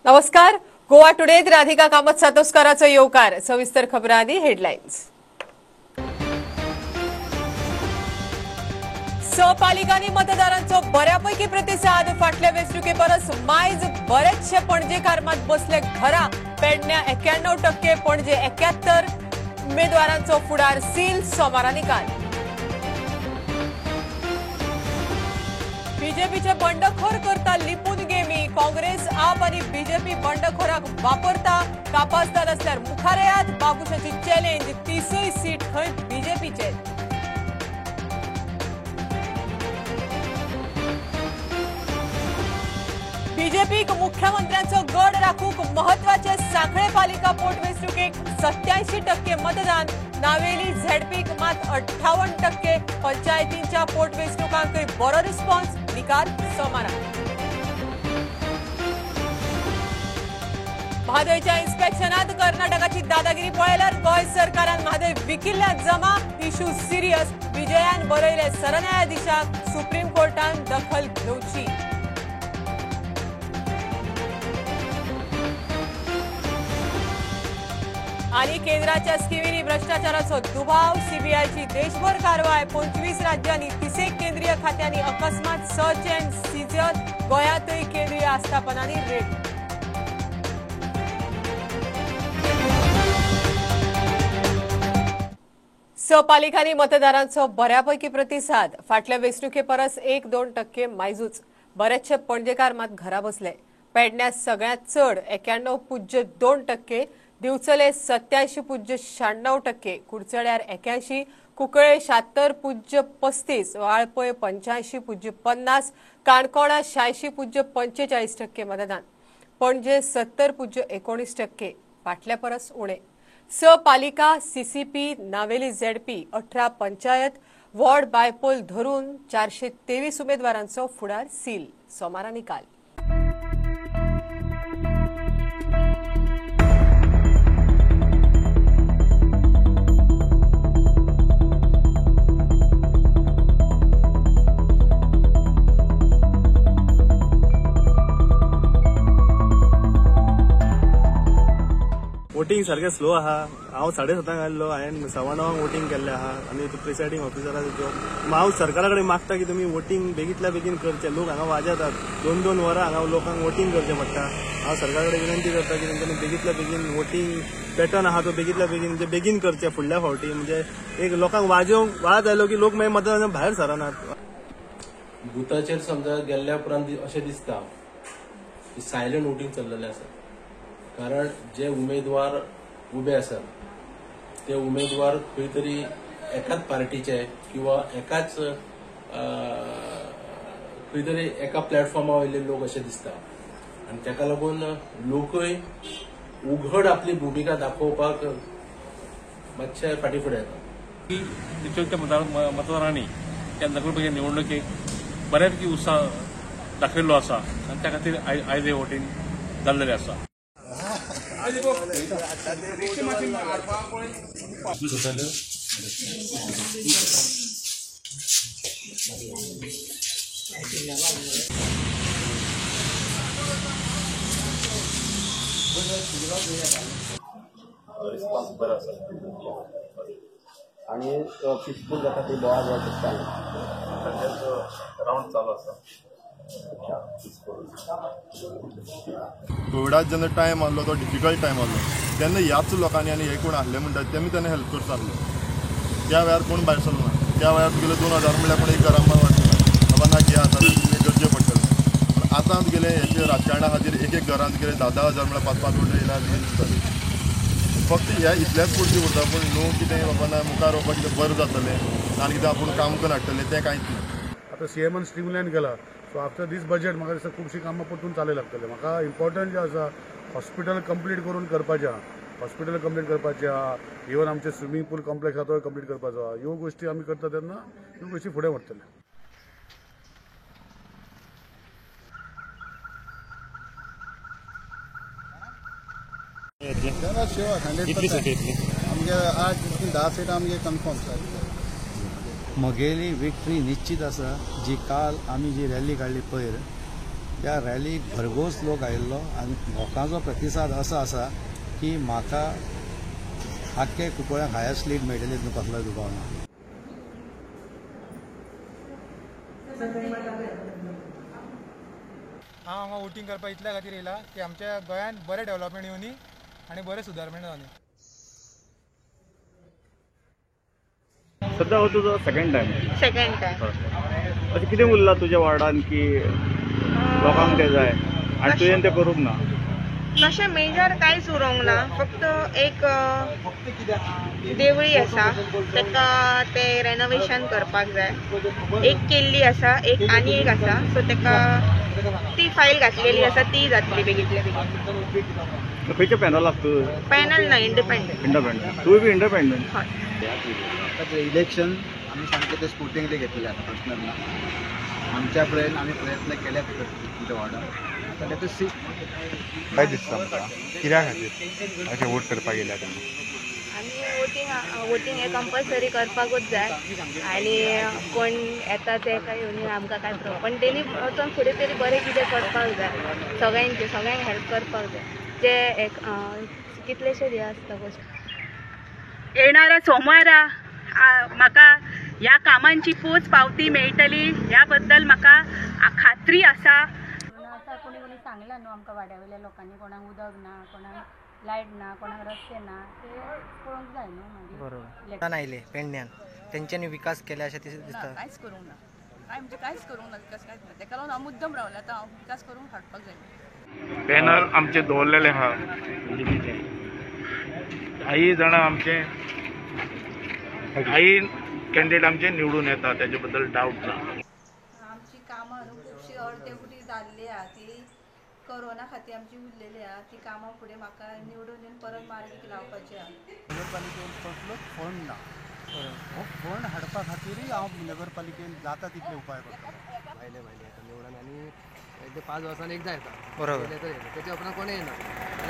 नमस्कार. गोवा टुडेत राधिका कामत सातोस्कराचो येवकार. सविस्तर खबरां आदी हेडलायन्स. पालिकांनी मतदारांचो बऱ्यापैकी प्रतिसाद. फाटल्या वेंचणुके परस मायज बरेचशे पणजेकार मात बसले घरा. पेडण्यां 91%, पणजे 71. उमेदवारांचो फुडार सील. सोमारा निकाल. बीजेपीचे बंडखोर करता लिपून गेमी. काँग्रेस, आप आणि बीजेपी बंडखोराक वापरता. कापास जाल असल्यार मुखार येयात. बाबुशाची चॅलेंज. 30 सीट खंय बीजेपीचे. बीजेपीक मुख्यमंत्र्यांचो गड राखूंक महत्वाचे. सांखळे पालिका पोटवेंचणुकेक 87% मतदान. नावेली झेडपीक मात 58%. पंचायतींच्या पोटवेंचणुकांकय बरो रिस्पॉन्स. निकाल सोमारा. म्हादयच्या इन्स्पेक्शनात कर्नाटकाची दादागिरी पळयल्यार गोंय सरकारान म्हादय विकिल्ल्यात जमा. Issue serious. विजयान बरयले सरन्यायाधीशाक. सुप्रीम कोर्टान दखल घेवची. आणि केंद्राच्या स्किमींनी भ्रष्टाचाराचो दुबाव. सीबीआयची देशभर कारवाय. 25 राज्यांनी 30 केंद्रीय खात्यांनी अकस्मात सर्च अँड सीजर. गोंयांतय केंद्रीय आस्थापनांनी रेड. पालिकांनी मतदारांचो बऱ्यापैकी प्रतिसाद. फाटल्या वेंचणुके परस 1-2% मायजूच. बरेचशे पणजेकार मात घरा बसले. पेडण्यां सगळ्यांत चड 91.2%. दिवचले 87.96%. कुडचड्यार 81. कुंकळे 76.35. वाळपय 85.50. काणकोणा 86.45% मतदान. पणजे 70.19%. फाटल्या परस उणे. पालिका, सीसीपी, नावेली झेडपी, 18 पंचायत, वॉर्ड बायपोल धरून 423 उमेदवारांचो फुडार सील. सोमारा निकाल. वोटिंग सारखे स्लो आहा. हांव 7:30 आयल्लो. हांवें 9:15 वोटिंग केल्लें आहा आनी प्रिसायडींग ऑफिसराचो जॉब. हांव सरकारा कडेन मागता की तुमी वोटिंग बेगींतल्या बेगीन करचें. लोक हांगा वाजतात. 2-2 वरां हांगा लोकांक वोटिंग करचें पडटा. हांव सरकारा कडेन विनंती करता की तेंच्यांनी बेगींतल्या बेगीन वोटिंग पॅटर्न आहा तो बेगींतल्या बेगीन म्हणजे बेगीन करचें. फुडल्या फावटी म्हणजे एक लोकांक वाज आयलो की लोक मागीर मतदानाच्या भायर सरनात. बुथाचेर समजा गेल्ल्या उपरांत अशें दिसता की सायलंट वोटिंग चल्लेलें आसा. कारण जे उमेदवार उबे आसात ते उमेदवार खंय तरी एकाच पार्टीचे किंवा एकाच खंय तरी एका प्लॅटफॉर्मा वयले लोक अशें दिसता. आनी ताका लागून लोकय उघड आपली भुमिका दाखोवपाक मातशे फाटीफुडें येता. मतदारांनी त्या नगरपालिका निवडणुकेक बऱ्यापैकी उत्साह दाखयल्लो आसा आनी त्या खातीर आयज हे वोटिंग जाल्लेलें आसा. रिस्पॉन्स बरो आसा आनी पिसफूल जाता ती बोवाळ जावं दिसता. रावंड चालू आसा. कोविडात जेन्ना टायम आसलो तो डिफिकल्ट टायम आसलो तेन्ना ह्याच लोकांनी आनी हे कोण आहले म्हणटात तेमी तेन्ना हेल्प करता आसलो. त्या वेळार कोण भायर सरलो ना. त्या वेळार तुगेले 2000 म्हणल्यार कोण एक घरां वाटना बाबा ना कितें आसा तुमी गरजे पडटलें. पूण आतां तुगेले हेचे राजकारणा खातीर एक घरान तुगेले 10,000 म्हणल्यार 5-5 वोट येयला दिसता. फक्त ह्या इतल्याच पुरती उरता पूण न्हू कितें बाबा ना मुखार वचपाक कितें बरें जातलें आनी कितें आपूण काम करून हाडटलें तें कांयच ना. आतां सीएमान स्ट्रीमलायन केला. सो आफ्टर दीस बजेट म्हाका दिसता खुबशीं कामां परतून चालू लागतले. म्हाका इम्पॉर्टंट जें आसा हॉस्पिटल कंप्लीट करून करपाचें आहा. हॉस्पिटल कंप्लीट करपाचें आहा. इवन आमचे स्विमींग पूल कॉम्प्लेक्स आहा तो कंप्लीट करपाचो आहा. ह्यो गोश्टी आमी करता तेन्ना ह्यो गोश्टी फुडें व्हरतले. आमगे 8-10 सीटां आमगे कन्फर्म सर. म्हगेली विक्ट्री निश्चित आसा. जी काल आमी जी रॅली काडली पयर त्या रॅलीक भरघोस लोक आयिल्लो आनी लोकांचो प्रतिसाद असो आसा की म्हाका आख्खे कुंकळ्याक हायस्ट लीड मेळटली तातूंत कसलोय दुबाव ना. हांव हांगा वोटींग करपाक इतल्या खातीर येयला की आमच्या गोंयांत बरें डेव्हलपमेंट येवनी आनी बरें सुदारमेंट जावनी. सध्या हो तुजो सेकंड टायम अशें कितें उरलां तुज्या वार्डान की लोकांक तें जाय आनी तुवें तें करूंक ना? तशें मेजर कांयच उरोंक ना, फक्त एक देवळी आसा ताका ते रेनोवेशन करपाक जाय, एक केल्ली आसा, एक आनी एक आसा, सो ताका ती फायल घातलेली आसा, ती जातली बेगीतल्या बेगीन. खंयच्या पॅनलाक तूं? पॅनल ना, इंडिपेंडंट. तूंय बी इंडिपेंडंट? हय. इलेक्शन आमी सामकें ते स्पोर्टिंगली घेतलेलें आसा पर्सनल ना. आमच्या कडेन आमी प्रयत्न केल्यात तुमच्या वार्डान. काय दिसता आमकां कित्या खातीर अशें वोट करपाक गेल्या तेन्ना? आमी वोटींग हें कंपल्सरी करपाकूच जाय आनी कोण येता ते काय येवनी आमकां काय प्रॉब्लम, पण तेणी वचून फुडें तरी बरें कितें करपाक जाय, सगळ्यांक हेल्प करपाक जाय. जे एक कितलेशे हे आसता गोश्ट येणाऱ्या सोमारा म्हाका ह्या कामांची पोच पावती मेळटली ह्या बद्दल म्हाका खात्री आसा. आतां कोणी कोणी सांगलां न्हू आमकां वाड्यावयल्या लोकांनी कोणाक उदक ना, कोणाक लायट ना, कोणाक रस्ते ना, ते पळोवंक जाय न्हू. मागीर बरोबर आयले पेडण्यान तेंच्यांनी विकास केले अशें दिसता? कांयच करूंक ना, कांयच करूंक ना विकास, कांयच ना. ताका लागून हांव मुद्दम रावलें, आतां हांव विकास करून हाडपाक जाय. पॅनल आमचे दवरलेले आहा बीजेपीचे. काही जाणां आमचे काही कॅन्डिडेट आमचे निवडून येता, त्याचे बद्दल डाऊट ना. आमची कामां खुबशी अर्देवटी जाल्ली आहा, ती कोरोना खातीर आमची उरलेली आहा, ती कामां फुडें म्हाका निवडून येवन परत मार्गीक लावपाची आहा. नगरपालिकेन कसलो फंड ना, हो फंड हाडपा खातीरय हांव नगरपालिकेन जाता तितले उपाय करता. भायले येता निवडून आनी 5 वर्सान एकदा येता. बरोबर. त्याच्या उपरांत कोणूय येना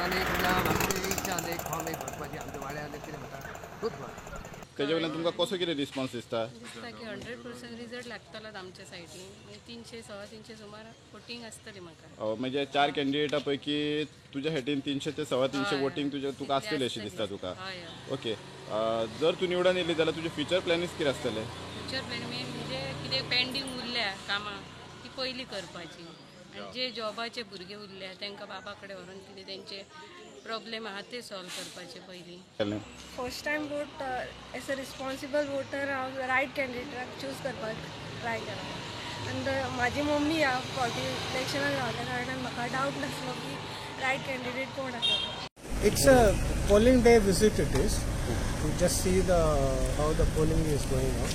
आनी म्हाका इच्छा आसा एक फॉर्म एक भरपाची आमच्या वाड्यार कितें म्हणटा खूब बरें. तेजे वयल्यान तुमकां कसो कितें रिस्पॉन्स दिसता? की 100% रिजल्ट लागतलो आमच्या सायडीन. 300-350 सुमार वोटींग आसतली म्हाका. म्हणजे 4 कॅन्डिडेटा पैकी तुज्या हेटीन 300 ते 350 वोटींग तुका आसतली अशी दिसता तुका? ओके. जर तूं निवडून येयली जाल्यार तुजे फ्युचर प्लॅनिंग्स कितें आसतले? फ्युचर प्लॅन म्हणजे कितें पेंडींग उरल्या कामां ती पयलीं करपाची, आनी जे जॉबाचे भुरगे उरल्या तांकां बाबा कडेन व्हरून कितें तेंचे प्रॉब्लेम आहा ते सॉल्व करपाचे पयलीं. First time vote as a responsible voter हांव रायट कॅन्डिडेटाक चूज करपाक ट्राय केला. आनी म्हाजी मम्मी हांव फावटी इलेक्शनाक रावल्या कारणान म्हाका डावट नासलो की रायट कॅन्डिडेट कोण आसा. It's a polling day visit it is, to just see how the polling is going on.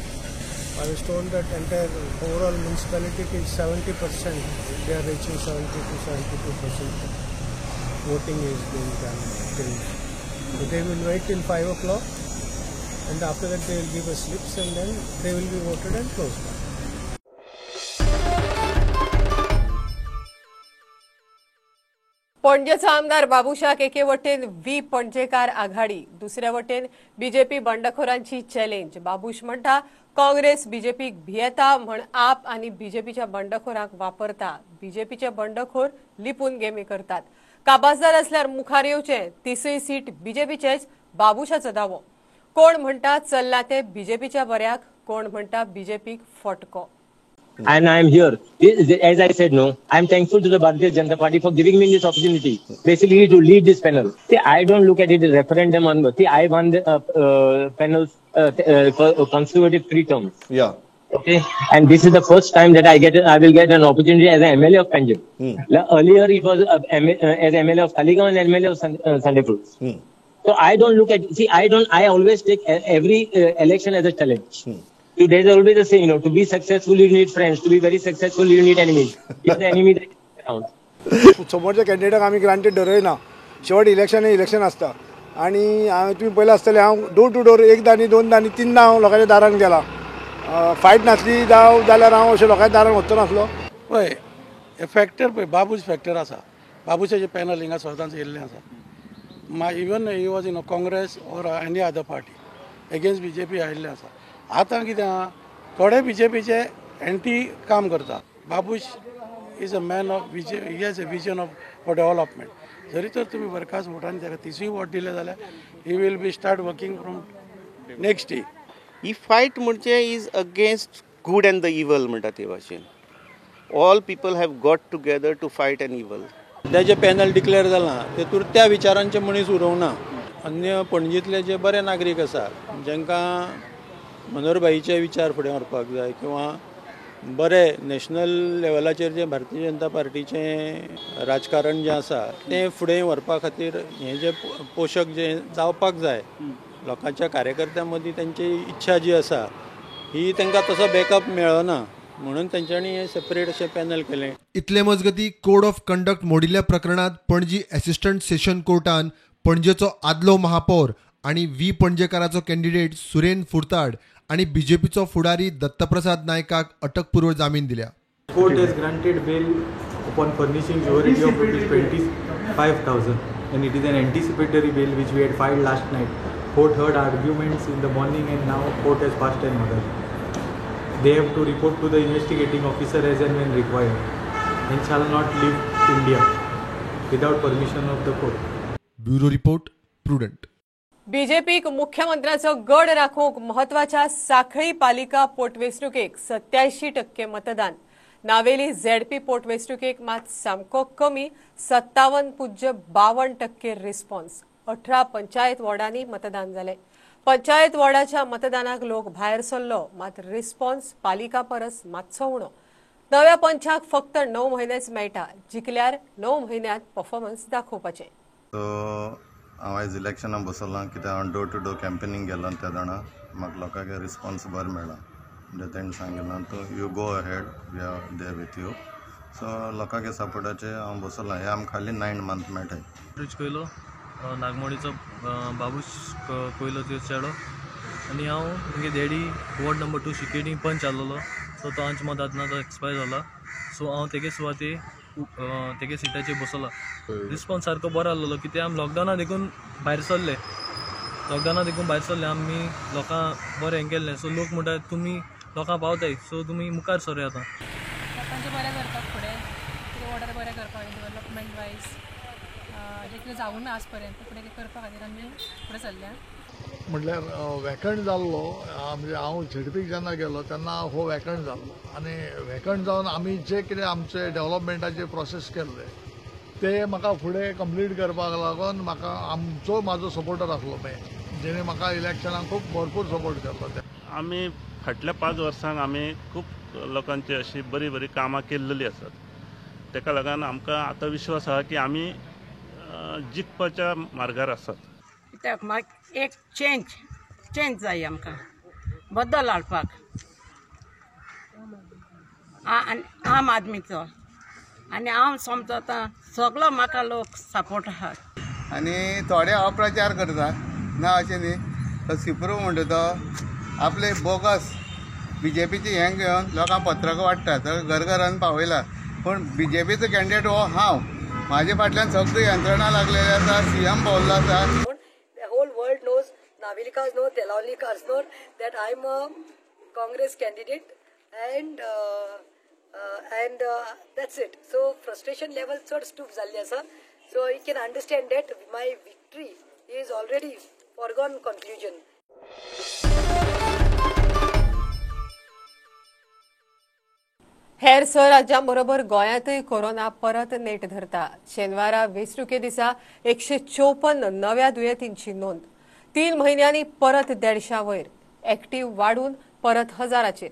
I was told that entire overall municipality is 70%, they are reaching 70 to 72% voting is being done till. So they will wait till 5 o'clock and after that they will give us slips and then they will be voted and closed down. पणजेचो आमदार बाबुशाक एके वटेन पणजेकार आघाडी, दुसऱ्या वटेन BJP बंडखोरांची challenge. Babush म्हणटा काँग्रेस बीजेपीक भियेता म्हण आप आनी बीजेपीच्या बंडखोरांक वापरता. बीजेपीचे बंडखोर लिपून गेमी करतात. काबाजदार असल्यार मुखार येवचे, तिसरी सीट बीजेपीचेच, बाबुशाचो दावो. कोण म्हणटा चल्ला ते बीजेपीच्या बऱ्याक, कोण म्हणटा बीजेपीक फटको. And I am here. As I said, no, I am thankful to the Bharatiya Janata Party for giving me this opportunity, basically to lead this panel. See, I don't look at it as a referendum on. See, I won the panel's consecutive 3 terms. Yeah. Okay, and this is the first time that I will get an opportunity as an MLA of Punjab. Earlier, it was as MLA of Talegaon and MLA of Sunday Fruits. So I don't look at. See, I always take every election as a challenge. There's always the saying, to be successful you need friends, to be very successful you need enemies. If the enemy around. समोरच्या कॅन्डिडेटाक आमी granted धरयना. शेवट election आसता आनी तुमी पयलें आसतलें हांव door to door 1 दानी 2 दानी 3 दां हांव लोकांच्या दारान गेला. फायट नासली जाल्यार हांव अशें लोकांच्या दारान वचचो नासलो. पळय हे फॅक्टर पळय बाबूज फॅक्टर आसा. बाबूचे पॅनल हिंगा सदांच येयल्लें आसा. Even he was in Congress or any other party against BJP आयिल्लें आसा. आतां कितें आहा थोडे बीजेपीचे एंटी काम करता. Babush is a man of vision, he has a vision of for development. जरी तर तुम्ही बरखास्त वोटांनी ताका तिसूय वोट दिले जाल्यार he will be start working from next day. ही फायट म्हणजे is against good and the evil म्हणटा ते भाशेन. All people have got together to fight an evil. सध्याचे पॅनल डिक्लेअर जालां तेतूर त्या विचारांचे मनीस उरोवना. अन्य पणजीतले जे बरे नागरीक आसा जांकां मनोहरभाईचे विचार फुडें व्हरपाक जाय किंवा बरे नॅशनल लेवलाचेर जे भारतीय जनता पार्टीचें राजकारण जें आसा तें फुडें व्हरपा खातीर हें जे पोशक जे जावपाक जाय लोकांच्या कार्यकर्त्यां मदीं तेंची इच्छा जी आसा ही तांकां तसो बॅकअप मेळना म्हणून तांच्यांनी हे सेपरेट अशें पॅनल केलें. इतले मजगती कोड ऑफ कंडक्ट मोडिल्ल्या प्रकरणात पणजी असिस्टंट सेशन कोर्टान पणजेचो आदलो महापौर आणि व्ही पणजेकाराचो कॅन्डिडेट सुरेन फुर्ताड आणि बीजेपीचो फुडारी दत्तप्रसाद नायकाक अटकपूर्व जामीन दिल्या. Court has granted bail upon furnishing surety of ₹25,000 and it is an anticipatory bail which we had filed last night. Court heard arguments in the morning and now court has passed an order. They have to report to the investigating officer as and when required and shall not leave India without permission of the court. Bureau report Prudent. बीजेपीक मुख्यमंत्र्याचो गड राखूंक म्हत्वाच्या सांखळी पालिका पोटवेंचणुकेक 87% मतदान. Navelim ZP पोटवेंचणुकेक मात सामको कमी 57.52% रिस्पॉन्स. 18 पंचायत वॉर्डांनी मतदान जालें. पंचायत वॉर्डाच्या मतदानाक लोक भायर सरलो मात रिस्पॉन्स पालिका परस मातसो उणो. नव्या पंचाक फक्त 9 म्हयनेच मेळटा जिखल्यार 9 म्हयन्यांत परफॉर्मन्स दाखोवपाचें. हांव आयज इलेक्शनाक बसलां कित्याक हांव डोर टू डोर कॅम्पेनींग गेलो त्या जाणा म्हाका लोकांक रिस्पॉन्स बरो मेळ्ळा. म्हणजे तेणें सांगिल्लें तूं you go ahead we are there with you. So लोकांक सपोर्टाचे हांव बसलां. हे आमकां खाली 9 मंथ मेळटाय. रिच कोयलो नागमोडीचो बाबूश कोयलो चेडो आनी हांव तुमगे डॅडी वॉर्ड नंबर 2 शिकेडी पंच आसलेलो. सो तो आमच्या मदांत तो एक्सपायर जाला. सो हांव तेगे सुवाते तेगे सिटाचेर बसला. रिस्पॉन्स सारको बरो आसलेलो कित्याक आमी लॉकडावना देखून भायर सरले. आमी लोकां बरें हें केल्लें. सो लोक म्हणटात तुमी लोकां पावताय सो तुमी मुखार सर येता. लोकांचें बरें करपाक फुडें कितें ऑर्डर बरें करपाक डेवलपमेंट वायज जें कितें जावूं ना आज पर्यंत फुडें करपा खातीर आमी फुडें सरल्या. म्हटल्यार वॅकंट जाल्लो म्हणजे हांव झेडपीक जेन्ना गेलो तेन्ना हो वॅकंट जाल्लो आनी वॅकंट जावन आमी जे कितें आमचे डेव्हलपमेंटाचे प्रोसेस केल्ले ते म्हाका फुडें कंप्लीट करपाक लागून म्हाका म्हाजो सपोर्टर आसलो जेणे म्हाका इलेक्शनाक खूब भरपूर सपोर्ट केल्लो. आमी फाटल्या 5 वर्सांक आमी खूब लोकांची अशी बरी बरी कामां केल्लेली आसात. ताका लागून आमकां आतां विश्वास आसा की आमी जिखपाच्या मार्गार आसात. कित्याक म्हाका एक चेंज जाय आमकां बदल हाडपाक आम आदमीचो आनी हांव समजता सगळो म्हाका लोक सपोर्ट आहात. आनी थोडे अप्रचार करता ना अशें न्ही. तो सिप्रू म्हणटा तो आपले बोगस बीजेपीचे हें घेवन लोकांक पत्रकां वाडटा तर घरघरान पावयला. पूण बीजेपीचो कॅन्डिडेट हो हांव. म्हाजे फाटल्यान सगळी यंत्रणा लागलेली आसा. सीएम भोवल्लो आसा. whole world knows, Navilikas know, Telaulikars know that I'm a Congress candidate and that's it. So frustration level chad stoop zalli asa. So you can understand that my victory is already foregone conclusion. हेर स राज्यांबरोबर गोंयांतय corona परत net धरता. शेनवारा वेंचणुके दिसा 154 नव्या दुयेंतींची नोंद. 3 म्हयन्यांनी परत 150 वयर. एक्टीव वाडून परत 1000चेर.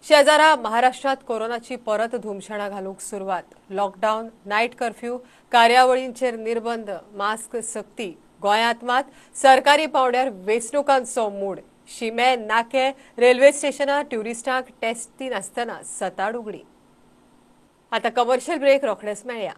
शेजारा महाराष्ट्रात कोरोनाची परत धुमशाणा घालूंक सुरवात. लॉकडावन, नायट कर्फ्यू, कार्यावळींचेर निर्बंध, मास्क सक्ती. गोंयांत मात सरकारी पावंड्यार वेंचणुकांचो मूड. शिमे, नाके, रेल्वे स्टेशनां ट्युरिस्टांक टेस्टी नासतना सताड उगडी. आता कमर्शियल ब्रेक रोखडेच मेळया.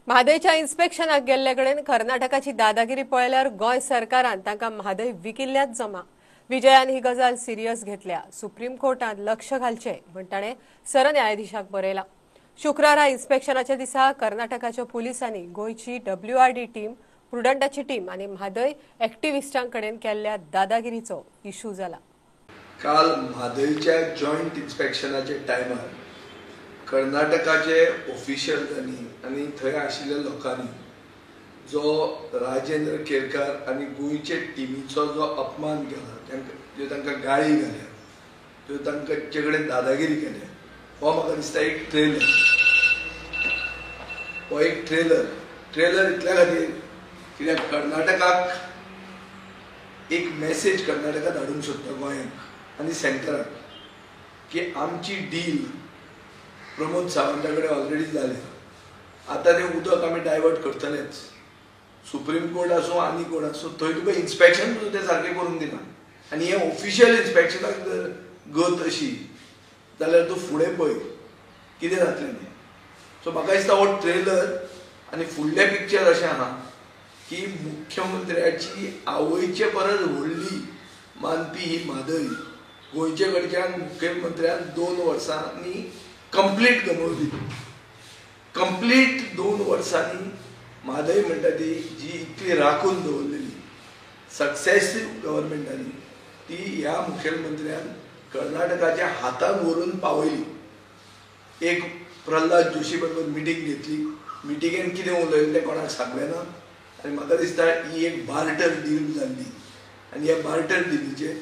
म्हादयच्या इन्स्पेक्शनाक गेल्ले कडेन कर्नाटकाची दादागिरी पळयल्यार गोंय सरकारान तांकां म्हादय विकिल्ल्याच जमा. विजयान ही गजाल सिरियस घेतल्या. सुप्रीम कोर्टात लक्ष घालचें म्हण ताणें सरन्यायाधीशाक बरयला. शुक्रारा इन्स्पेक्शनाच्या दिसा कर्नाटकाच्या पुलिसांनी गोंयची WRD टीम, प्रुडंटाची टीम आनी म्हादय एक्टिव्हिस्टांकडेन केल्ल्या दादागिरीचो इशू जाला. काल म्हादयच्या जॉयंट इन्स्पेक्शनाच्या टायमार कर्नाटकाचे ऑफिशियल्सांनी आनी थंय आशिल्ल्या लोकांनी जो राजेंद्र केरकार आनी गोंयचे टिमीचो जो अपमान केला, ज्यो तांकां गाळी घाल्या, ज्यो तांचे कडेन दादागिरी केल्या, हो म्हाका दिसता एक ट्रेलर. हो एक ट्रेलर इतल्या खातीर कित्याक कर्नाटकाक एक मेसेज कर्नाटकाक धाडूंक सोदता गोंयांक आनी सेंटराक की आमची डील प्रमोद सावंता कडेन ऑलरेडी जाल्या. आतां तें उदक आमी डायवर्ट करतलेच. सुप्रीम कोर्ट आसूं आनी कोण आसूं थंय तुका इन्स्पेक्शन सुद्दां तें सारकें करून दिना. आनी हें ऑफिशियल इन्स्पेक्शनाक जर गत अशी जाल्यार तूं फुडें पळय कितें जातलें तें. सो म्हाका दिसता हो ट्रेलर आनी फुडलें पिक्चर अशें आहा की मुख्यमंत्र्याची आवयचे परस व्हडली मानपी ही म्हादय गोंयचे कडच्यान मुख्यमंत्र्यान 2 वर्सांनी कंप्लीट गमवली. कंप्लीट 2 वर्सांनी म्हादय म्हणटा ती जी इतली राखून दवरलेली सक्सेसिव्ह गव्हर्मेंटांनी ती ह्या मुखेलमंत्र्यान कर्नाटकाच्या हाताक व्हरून पावयली. एक प्रल्हाद जोशी बरोबर मिटींग घेतली. मिटिंगेन कितें उलयलें तें कोणाक सांगलें ना. आनी म्हाका दिसता ही एक बार्टर डील जाल्ली आनी ह्या बार्टर डीलीचेर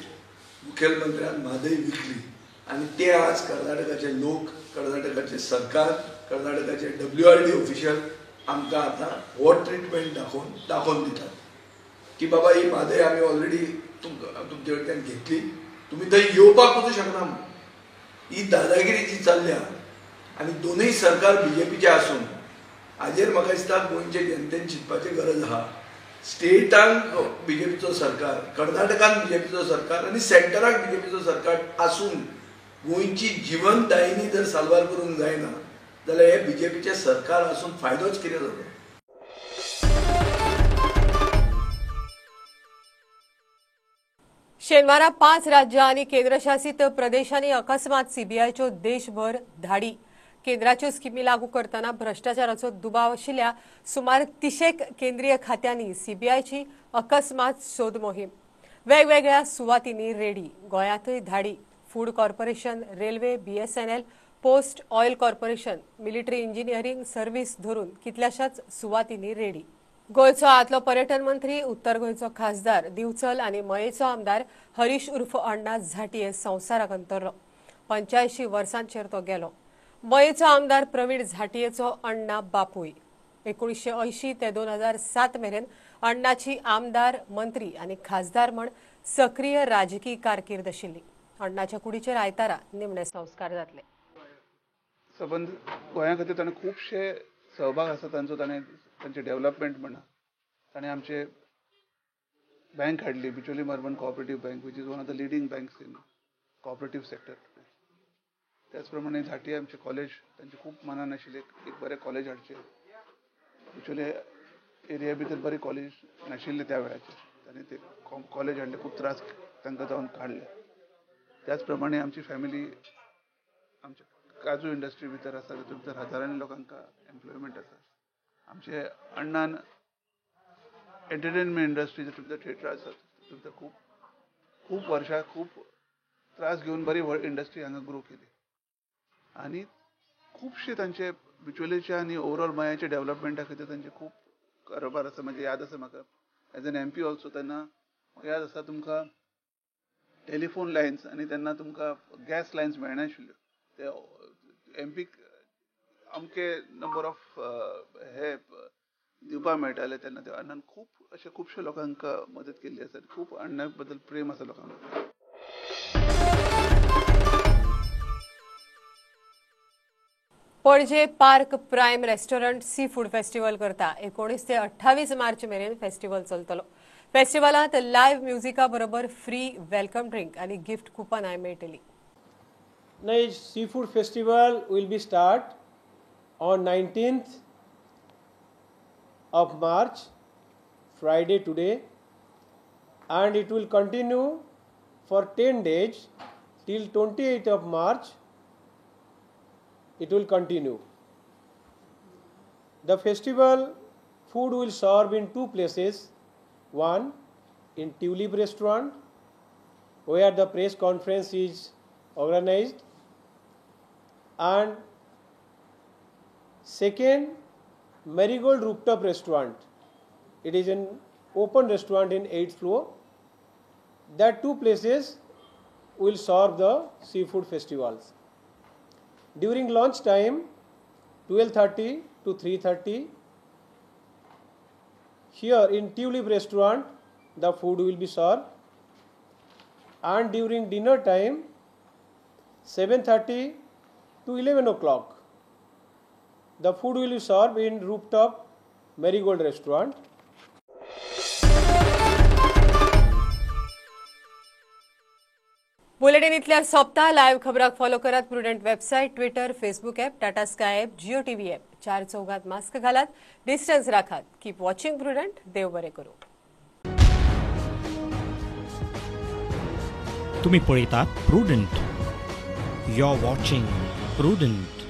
मुखेलमंत्र्यान म्हादय विकली. आनी ते आज कर्नाटकाचे लोक, कर्नाटकाचे सरकार, कर्नाटकाचे WRD ऑफिशियल आमकां आतां हो ट्रिटमेंट दाखोवन दितात की बाबा ही म्हादय आमी ऑलरेडी तुमचे कडल्यान घेतली, तुमी थंय येवपाक वचूं शकना. ही दादागिरी जी चल्ल्या आनी दोनूय सरकार BJPचे आसून हाजेर म्हाका दिसता गोंयचे जनतेन चिंतपाची गरज आहा. स्टेटांक BJPचो सरकार, कर्नाटकान BJPचो सरकार आनी सेंटराक BJPचो सरकार आसून गोंयची जीवनदायिनी जर साल्वार करूंक जायना जाल्यार हे BJPचे सरकार आसून फायदोच कितें जालो. शेनवारा 5 राज्यां आनी केंद्रशासीत प्रदेशांनी अकस्मात CBIच्यो देशभर धाडी. केंद्राच्यो स्किमी लागू करतना भ्रष्टाचाराचो दुबाव आशिल्ल्या सुमार 30 केंद्रीय खात्यांनी CBIची अकस्मात सोद मोहीम. वेगवेगळ्या सुवातींनी रेडी. गोंयांतय धाडी. Food corporation, railway, BSNL, post, oil corporation, military engineering service धरून कितल्याशाच सुवातींनी रेडी. गोंयचो आदलो पर्यटन मंत्री, उत्तर गोंयचो खासदार दिवचल आनी मयेचो आमदार हरीश उर्फ अण्णा झांटये संवसाराक अंतरलो. 85 वर्सांचेर तो गेलो. मयेचो आमदार प्रवीण झांटयेचो अण्णा बापूय. 1980 ते 2007 मेरेन अण्णाची आमदार, मंत्री आनी खासदार म्हण सक्रीय राजकी कारकीर्द आशिल्ली. अण्णाच्या कुडीचेर आयतारा निमणे संस्कार जातले. संबंद गोंया खातीर ताणें खुबशे सहभाग आसा तांचो. तांचे डेव्हलपमेंट म्हणा ताणें आमचे बँक हाडली, Bicholi urban cooperative bank, which is one of the leading banks in cooperative sector. त्याच प्रमाणे झांटये आमचे कॉलेज तांचे खूब मनान आशिल्ले एक बरें कॉलेज हाडचें. बिचोली एरिया भितर बरें कॉलेज नाशिल्ले त्या वेळाचेर. ताणें ते कॉलेज हाडले, खूब त्रास तांकां जावन काडले. त्याच प्रमाणे आमची फॅमिली आमच्या काजू इंडस्ट्री भितर आसा, तातूंत भितर हजारांनी लोकांक एम्प्लॉयमेंट आसा. आमचे अण्णान एंटरटेनमेंट इंडस्ट्री तातूंत भितर थिएटर आसा, तातूंत भितर खूब वर्सां खूब त्रास घेवन बरी इंडस्ट्री हांगा ग्रो केली. आनी खुबशे तांचे बिचोलेच्या आनी ओवरऑल मयाच्या डेव्हलपमेंटा खातीर तांचे खूब कारोबार आसा. म्हणजे याद आसा म्हाका एज एन MP ऑल्सो तेन्ना याद आसा तुमकां टेलिफोन लायन्स आनी तेन्ना तुमकां गॅस लायन्स मेळनाशिल्ल्यो. ते MPक अमके नंबर ऑफ हे दिवपाक मेळटाले. तेन्ना ते अण्णान खूब अशे खुबशे लोकांक मदत केल्ली आसा. खूब अण्णा बद्दल प्रेम आसा लोकांक. Panaji park prime restaurant seafood festival करता. 19 ते 28 मार्च मेरेन फेस्टिवल चलतलो. फेस्टिवलांत लायव्ह म्युझिका बरोबर फ्री वेलकम ड्रिंक आनी गिफ्ट कुपनाय मेळटली. Seafood festival will be start on 19th of March, Friday today, and it will continue for 10 days till 28th of March. It will continue. The festival food will serve in two places. One, in Tulip restaurant, where the press conference is organized, and second, Marigold rooftop restaurant. It is an open restaurant in 8th floor. That two places will serve the seafood festivals. During lunch time, 12:30 to 3:30, here in Tulip restaurant, the food will be served. And during dinner time, 7:30 to 11 o'clock, the food will be served in rooftop Marigold restaurant. Bulletin इतल्या सोपता. Live खबराक follow करात. Prudent website, Twitter, Facebook app, Tata Sky app, Jio TV app. 4 चौघात mask घालात, distance राखात. Keep watching Prudent. देव बरे करू. तुम्ही पळयतात Prudent. You are watching prudent.